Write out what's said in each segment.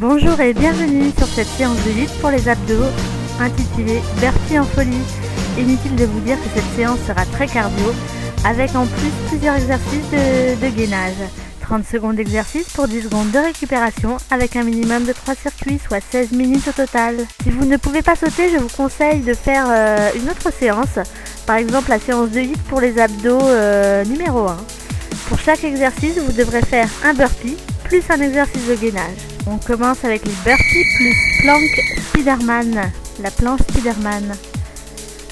Bonjour et bienvenue sur cette séance de lutte pour les abdos intitulée Burpee en folie. Inutile de vous dire que cette séance sera très cardio avec en plus plusieurs exercices de gainage. 30 secondes d'exercice pour 10 secondes de récupération avec un minimum de 3 circuits, soit 16 minutes au total. Si vous ne pouvez pas sauter, je vous conseille de faire une autre séance, par exemple la séance de lutte pour les abdos numéro 1. Pour chaque exercice, vous devrez faire un burpee plus un exercice de gainage. On commence avec les burpees plus plank Spiderman, la planche Spiderman.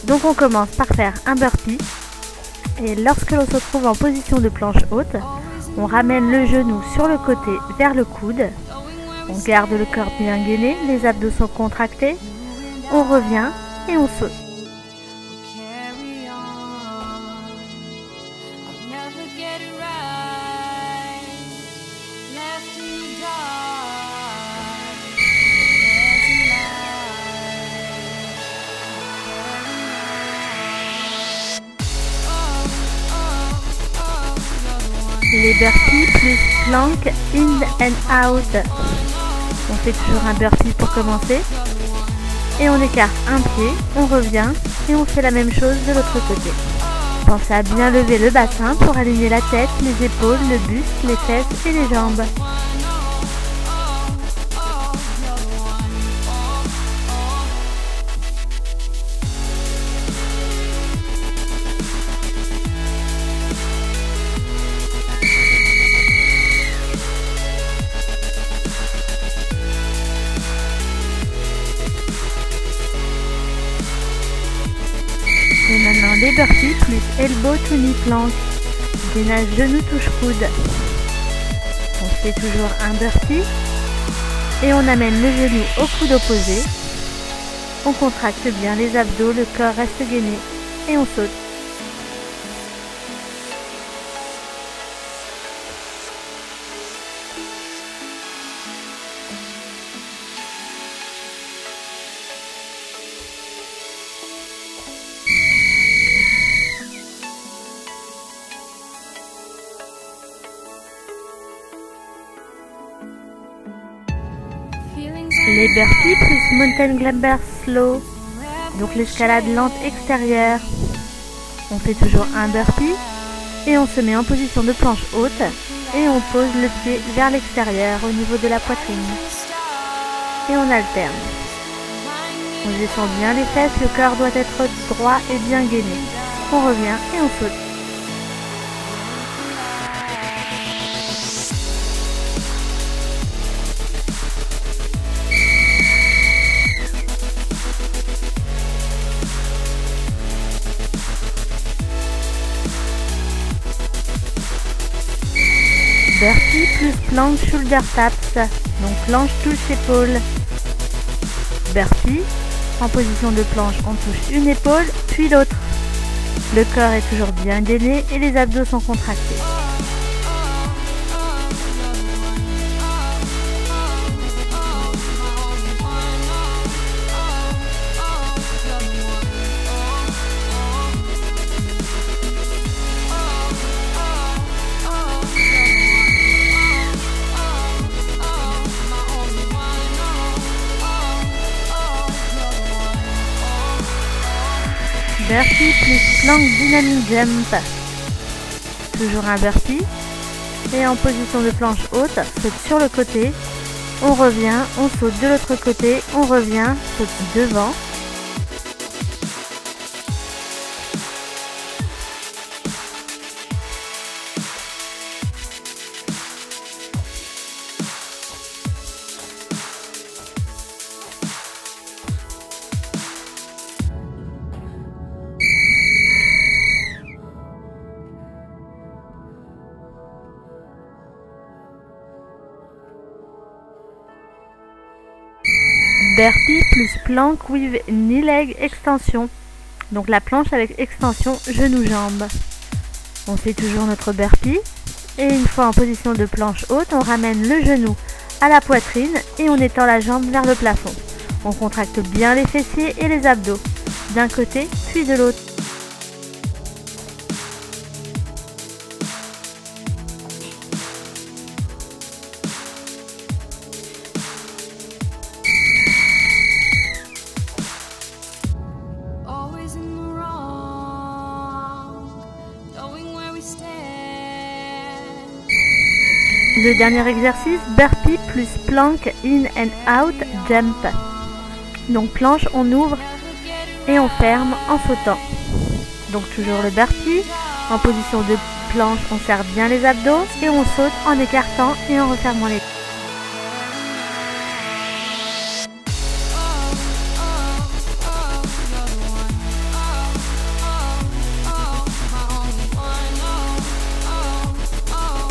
Donc on commence par faire un burpee et lorsque l'on se trouve en position de planche haute, on ramène le genou sur le côté vers le coude. On garde le corps bien gainé, les abdos sont contractés. On revient et on saute. Les burpees plus plank in and out. On fait toujours un burpee pour commencer. Et on écarte un pied, on revient et on fait la même chose de l'autre côté. Pensez à bien lever le bassin pour aligner la tête, les épaules, le buste, les fesses et les jambes. Et maintenant les burpees plus elbow to knee plank, gainage genou touche coude. On fait toujours un burpee et on amène le genou au coude opposé. On contracte bien les abdos, le corps reste gainé et on saute. Les burpees plus mountain climber slow, donc l'escalade lente extérieure. On fait toujours un burpee et on se met en position de planche haute et on pose le pied vers l'extérieur au niveau de la poitrine. Et on alterne. On descend bien les fesses, le corps doit être droit et bien gainé. On revient et on saute. Burpee plus plank shoulder taps, donc planche touche épaule. Burpee, en position de planche, on touche une épaule puis l'autre. Le corps est toujours bien gainé et les abdos sont contractés. Burpee plus plank dynamic jump. Toujours un burpee. Et en position de planche haute, saute sur le côté. On revient, on saute de l'autre côté, on revient, saute devant. Burpee plus plank with knee leg extension. Donc la planche avec extension genou-jambe. On fait toujours notre burpee. Et une fois en position de planche haute, on ramène le genou à la poitrine et on étend la jambe vers le plafond. On contracte bien les fessiers et les abdos, d'un côté puis de l'autre. Le dernier exercice, burpee plus plank in and out jump. Donc planche, on ouvre et on ferme en sautant. Donc toujours le burpee. En position de planche, on serre bien les abdos et on saute en écartant et en refermant les.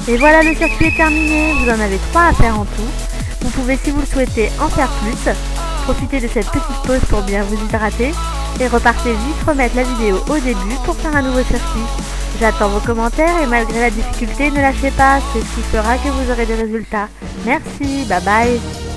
Et voilà, le circuit est terminé. Vous en avez 3 à faire en tout. Vous pouvez, si vous le souhaitez, en faire plus. Profitez de cette petite pause pour bien vous hydrater. Et repartez vite remettre la vidéo au début pour faire un nouveau circuit. J'attends vos commentaires et malgré la difficulté, ne lâchez pas. C'est ce qui fera que vous aurez des résultats. Merci, bye bye.